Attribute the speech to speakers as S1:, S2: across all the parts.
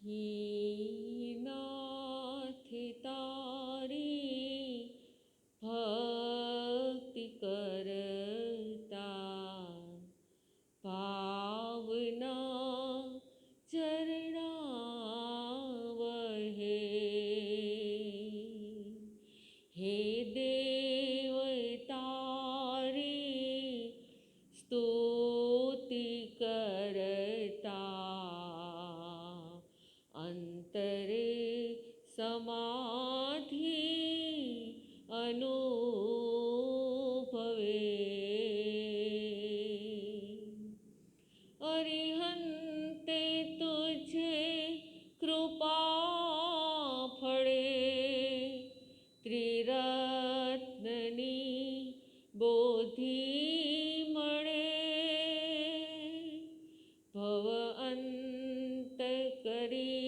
S1: हे नाथ तारी भक्ति करता पावना चरणा वहे। हे देव तारी स्तुति करता अंतरे समाधि अनुभवे। अरिहंते तुझे कृपा फळे त्रिरत्ननी बोधी मणे भव अंत करी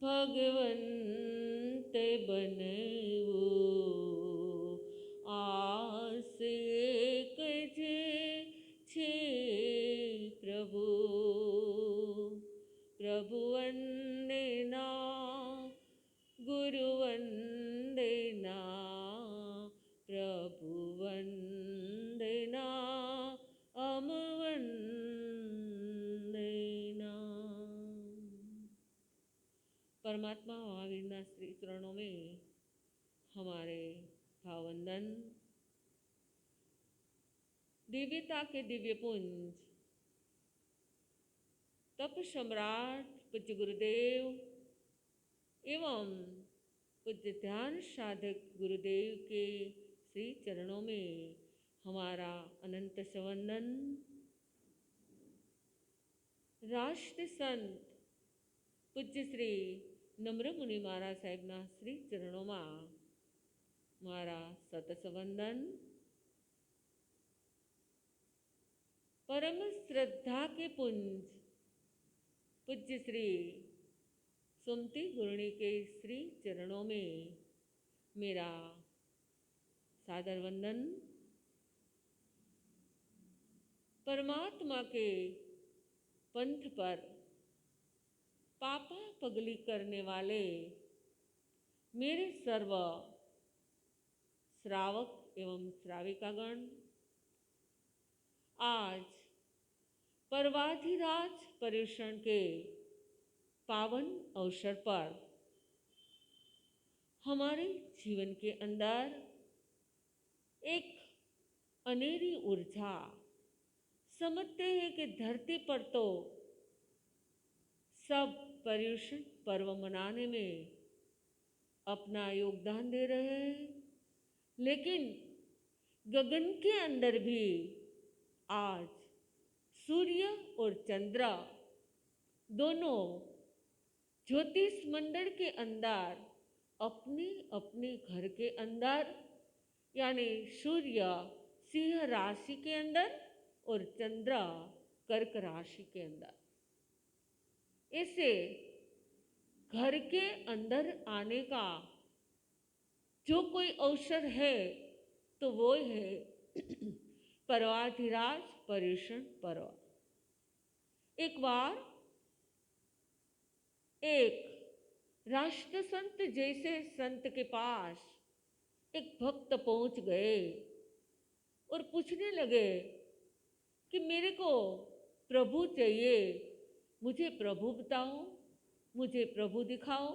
S1: भगवंत बनवो। आस एक जे छे प्रभु प्रभु वंदना गुरु वंदना प्रभु वंदना अम वंदना। परमात्मा महावीरना श्री चरणों में हमारे भाववंदन। दिव्यता के दिव्य पुंज तप सम्राट पूज्य गुरुदेव एवं पूज्य ध्यान साधक गुरुदेव के श्री चरणों में हमारा अनंत सवंदन। राष्ट्र संत पूज्य श्री नम्र मुनि महाराज साहेबना श्री चरणों में मारा सत सवंदन। परम श्रद्धा के पुंज पूज्य श्री सुमति गुरुणी के श्री चरणों में मेरा सादर वंदन। परमात्मा के पंथ पर पापा पगली करने वाले मेरे सर्व श्रावक एवं श्राविकागण, आज पर्वाधिराज पर्युषण के पावन अवसर पर हमारे जीवन के अंदर एक अनेरी ऊर्जा, समझते हैं कि धरती पर तो सब पर्युषण पर्व मनाने में अपना योगदान दे रहे हैं, लेकिन गगन के अंदर भी आज सूर्य और चंद्र दोनों ज्योतिष मंडल के अंदर अपने अपने घर के अंदर, यानी सूर्य सिंह राशि के अंदर और चंद्र कर्क राशि के अंदर, ऐसे घर के अंदर आने का जो कोई अवसर है तो वो है पर्वाधिराज पर्युषण पर्व। एक बार एक राष्ट्र संत जैसे संत के पास एक भक्त पहुंच गए और पूछने लगे कि मेरे को प्रभु चाहिए, मुझे प्रभु बताओ, मुझे प्रभु दिखाओ।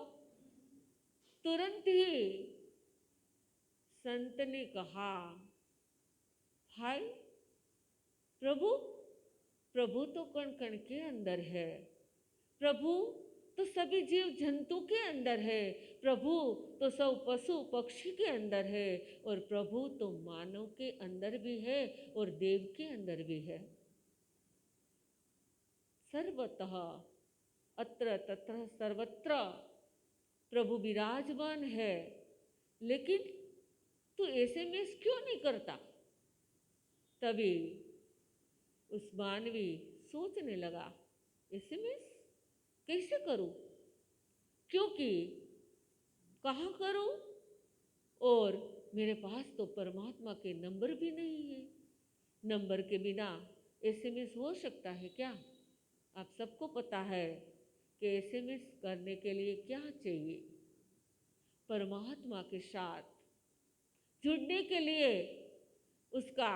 S1: तुरंत ही संत ने कहा, भाई प्रभु प्रभु तो कण कण के अंदर है, प्रभु तो सभी जीव जंतु के अंदर है, प्रभु तो सब पशु पक्षी के अंदर है, और प्रभु तो मानव के अंदर भी है और देव के अंदर भी है। सर्वतः अत्र तत्र सर्वत्र प्रभु विराजमान है, लेकिन तू एसएमएस क्यों नहीं करता? तभी उस मानवी सोचने लगा, एसएमएस कैसे करूं, क्योंकि कहाँ करूं, और मेरे पास तो परमात्मा के नंबर भी नहीं है। नंबर के बिना एसएमएस हो सकता है क्या? आप सबको पता है कि एसएमएस करने के लिए क्या चाहिए। परमात्मा के साथ जुड़ने के लिए उसका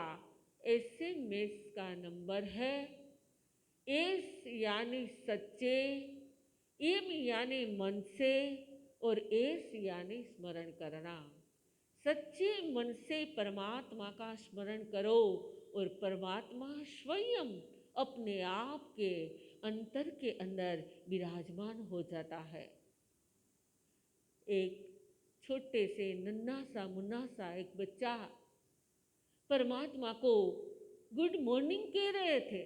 S1: एसएमएस का नंबर है एस यानी सच्चे, एम यानी मन से और एस यानी स्मरण करना। सच्चे मन से परमात्मा का स्मरण करो और परमात्मा स्वयं अपने आप के अंतर के अंदर विराजमान हो जाता है। एक छोटे से नन्हा सा मुन्ना सा एक बच्चा परमात्मा को गुड मॉर्निंग कह रहे थे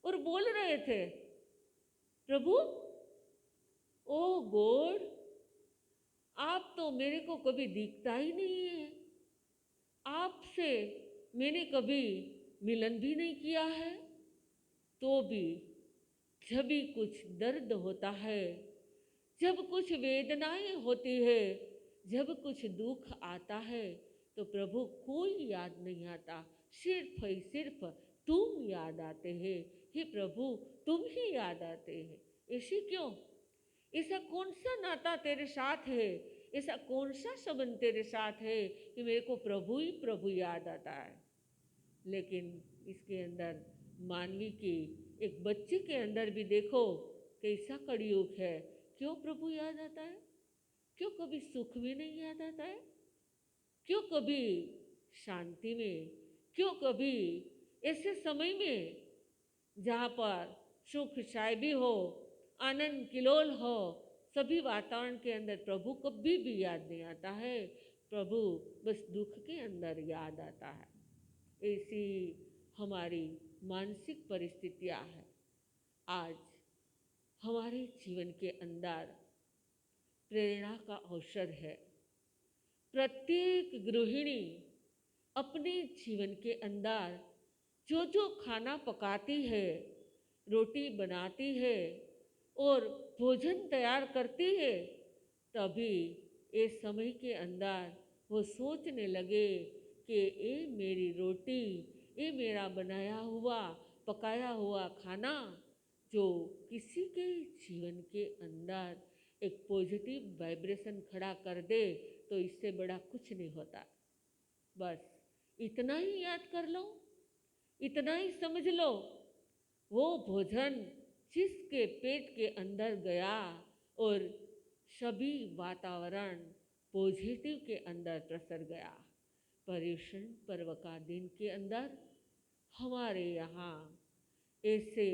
S1: और बोल रहे थे, प्रभु ओ गॉड, आप तो मेरे को कभी दिखता ही नहीं है, आपसे मैंने कभी मिलन भी नहीं किया है, तो भी जब भी कुछ दर्द होता है, जब कुछ वेदनाएं होती है, जब कुछ दुख आता है, तो प्रभु कोई याद नहीं आता, सिर्फ ही सिर्फ तुम याद आते हैं। हे प्रभु, तुम ही याद आते हैं। ऐसे क्यों? ऐसा कौन सा नाता तेरे साथ है, ऐसा कौन सा संबंध तेरे साथ है कि मेरे को प्रभु ही प्रभु याद आता है। लेकिन इसके अंदर मानवी की एक बच्चे के अंदर भी देखो कैसा कड़ियुग है। क्यों प्रभु याद आता है? क्यों कभी सुख भी नहीं याद आता है? क्यों कभी शांति में? क्यों कभी ऐसे समय में जहाँ पर सुख शायबी हो, आनंद किलोल हो, सभी वातावरण के अंदर प्रभु कभी भी याद नहीं आता है। प्रभु बस दुख के अंदर याद आता है। ऐसी हमारी मानसिक परिस्थितियाँ हैं। आज हमारे जीवन के अंदर प्रेरणा का अवसर है। प्रत्येक गृहिणी अपने जीवन के अंदर जो जो खाना पकाती है, रोटी बनाती है और भोजन तैयार करती है, तभी इस समय के अंदर वो सोचने लगे कि ये मेरी रोटी, ये मेरा बनाया हुआ पकाया हुआ खाना जो किसी के जीवन के अंदर एक पॉजिटिव वाइब्रेशन खड़ा कर दे, तो इससे बड़ा कुछ नहीं होता। बस इतना ही याद कर लो, इतना ही समझ लो, वो भोजन जिसके पेट के अंदर गया और सभी वातावरण पॉजिटिव के अंदर प्रसर गया। पर्युषण पर्व का दिन के अंदर हमारे यहाँ ऐसे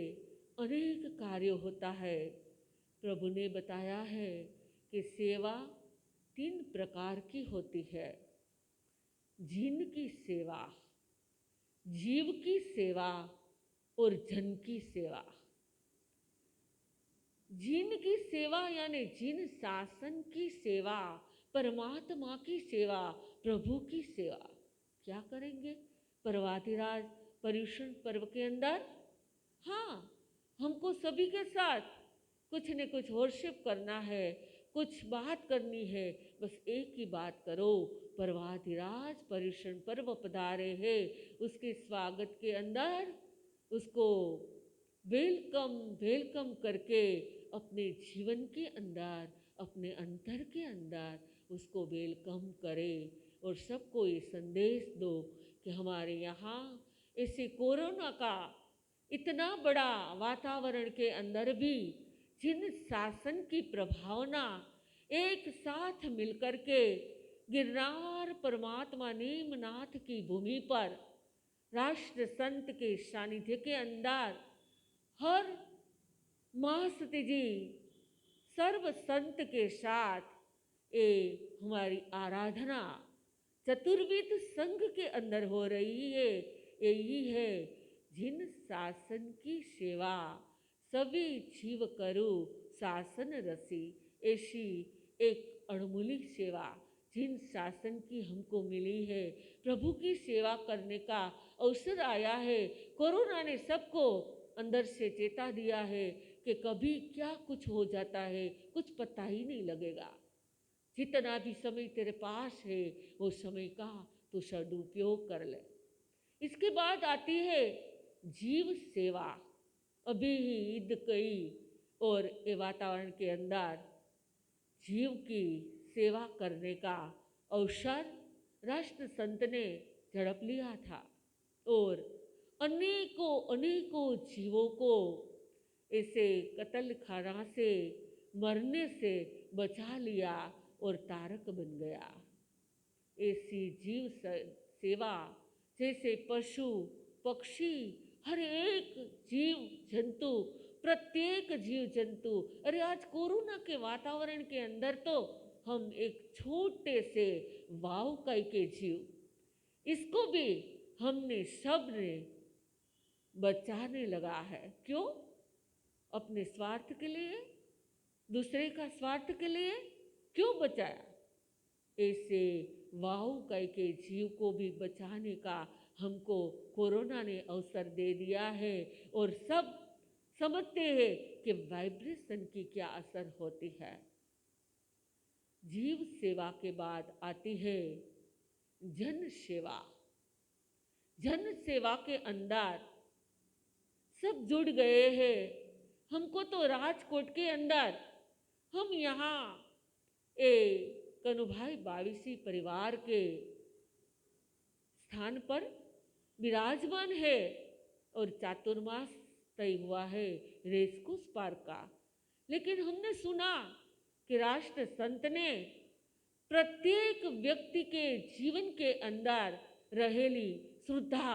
S1: अनेक कार्य होता है। प्रभु ने बताया है कि सेवा 3 प्रकार की होती है। जिन की सेवा, जीव की सेवा और जन की सेवा। जिन की सेवा यानी जिन शासन की सेवा, परमात्मा की सेवा, प्रभु की सेवा। क्या करेंगे पर्वाधिराज पर्युषण पर्व के अंदर? हाँ, हमको सभी के साथ कुछ न कुछ वर्शिप करना है, कुछ बात करनी है। बस एक ही बात करो, पर्वाधिराज पर्युषण पर्व पधारे है, उसके स्वागत के अंदर उसको वेलकम वेलकम करके अपने जीवन के अंदर, अपने अंतर के अंदर उसको वेलकम करे और सबको ये संदेश दो कि हमारे यहाँ ऐसे कोरोना का इतना बड़ा वातावरण के अंदर भी जिन शासन की प्रभावना एक साथ मिलकर के गिरनार परमात्मा नीमनाथ की भूमि पर राष्ट्र संत के सानिध्य के अंदर हर महासती जी सर्व संत के साथ ये हमारी आराधना चतुर्विध संघ के अंदर हो रही है। यही है जिन शासन की सेवा सभी जीव करो शासन रसी। ऐसी एक अणमुली सेवा जिन शासन की हमको मिली है, प्रभु की सेवा करने का अवसर आया है। कोरोना ने सबको अंदर से चेता दिया है कि कभी क्या कुछ हो जाता है, कुछ पता ही नहीं लगेगा। जितना भी समय तेरे पास है वो समय का तो सदुपयोग कर ले। इसके बाद आती है जीव सेवा। अभी ही ईद गई, और ये वातावरण के अंदर जीव की सेवा करने का अवसर राष्ट्र संत ने झड़प लिया था और अनेकों अनेकों जीवों को ऐसे कत्ल खाना से मरने से बचा लिया और तारक बन गया। ऐसी सेवा जैसे पशु पक्षी हर एक जीव जंतु, प्रत्येक जीव जंतु, अरे आज कोरोना के वातावरण के अंदर तो हम एक छोटे से वाव काई के जीव, इसको भी हमने सबने बचाने लगा है। क्यों? अपने स्वार्थ के लिए, दूसरे का स्वार्थ के लिए क्यों बचाया? ऐसे वाव काई के जीव को भी बचाने का हमको कोरोना ने अवसर दे दिया है और सब समझते हैं कि वाइब्रेशन की क्या असर होती है। जीव सेवा के बाद आती है जन सेवा। जन सेवा के अंदर सब जुड़ गए हैं। हमको तो राजकोट के अंदर हम यहाँ कनुभाई बाविसी परिवार के स्थान पर विराजमान है और चातुर्मास तय हुआ है रेस्कुस पार्क का। लेकिन हमने सुना कि राष्ट्र संत ने प्रत्येक व्यक्ति के जीवन के अंदर रहेली श्रद्धा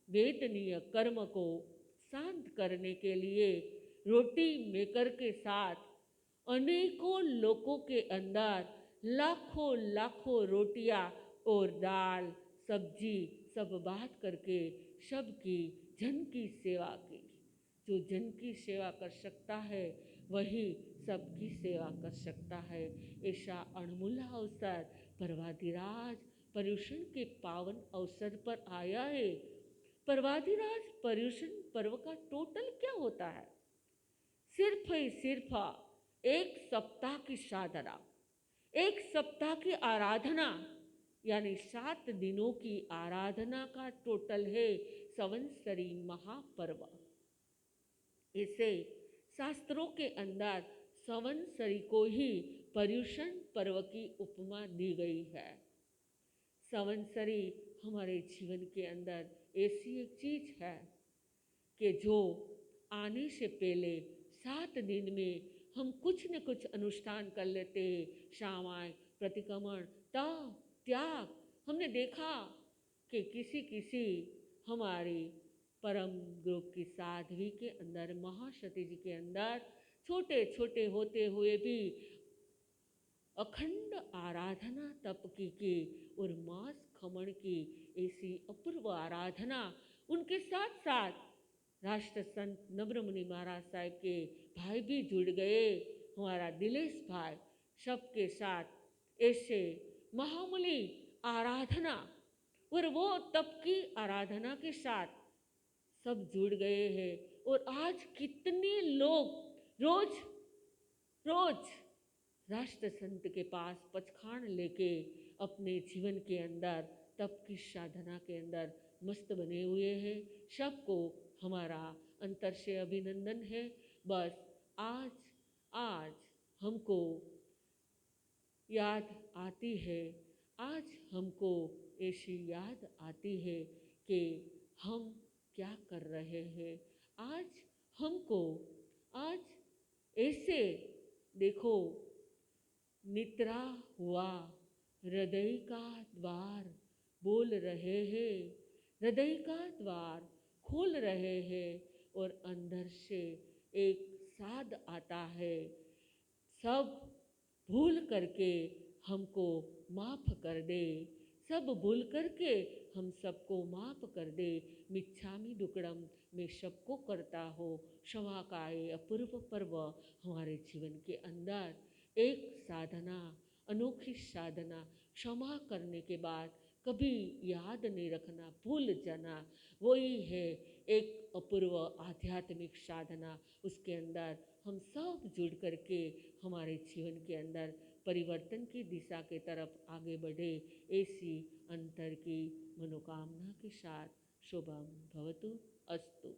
S1: वेदनीय कर्म को शांत करने के लिए रोटी मेकर के साथ अनेकों लोगों के अंदर लाखों लाखों रोटियां और दाल सब्जी सब बात करके सबकी जन की सेवा की। जो जन की सेवा कर सकता है वही सबकी सेवा कर सकता है। ऐसा अनमोल अवसर परवादिराज पर्युषण के पावन अवसर पर आया है। परवादिराज पर्युषण पर्व का टोटल क्या होता है? सिर्फ ही सिर्फ एक सप्ताह की साधना, एक सप्ताह की आराधना, यानी 7 दिनों की आराधना का टोटल है संवत्सरी महापर्व। इसे शास्त्रों के अंदर संवत्सरी को ही पर्युषण पर्व की उपमा दी गई है। संवत्सरी हमारे जीवन के अंदर ऐसी एक चीज है कि जो आने से पहले 7 दिन में हम कुछ न कुछ अनुष्ठान कर लेते हैं। श्रामाय, प्रतिक्रमण, तप, त्याग। हमने देखा कि किसी हमारे परम ग्रुप की साध्वी के अंदर, महासती जी के अंदर छोटे छोटे होते हुए भी अखंड आराधना तप की और मांस खमण की ऐसी अपूर्व आराधना। उनके साथ साथ राष्ट्र संत नम्रमुनि महाराज साहब के भाई भी जुड़ गए, हमारा दिलेश भाई, सबके साथ ऐसे महामूली आराधना और वो तप की आराधना के साथ सब जुड़ गए हैं। और आज कितने लोग रोज रोज राष्ट्र संत के पास पचखान लेके अपने जीवन के अंदर तप की साधना के अंदर मस्त बने हुए हैं। सबको हमारा अंतर से अभिनंदन है। बस आज हमको याद आती है, आज हमको ऐसी याद आती है कि हम क्या कर रहे हैं। आज ऐसे देखो, निद्रा हुआ हृदय का द्वार बोल रहे हैं, हृदय का द्वार खोल रहे हैं और अंदर से एक साद आता है। सब भूल करके हमको माफ कर दे, सब भूल करके हम सबको माफ कर दे। मिच्छामि दुक्कडम, मैं सबको करता हो क्षमा का ये अपूर्व पर्व हमारे जीवन के अंदर एक साधना, अनोखी साधना। क्षमा करने के बाद कभी याद नहीं रखना, भूल जाना, वही है एक अपूर्व आध्यात्मिक साधना। उसके अंदर हम सब जुड़ करके हमारे जीवन के अंदर परिवर्तन की दिशा के तरफ आगे बढ़े, ऐसी अंतर की मनोकामना के साथ शुभम भवतु अस्तु।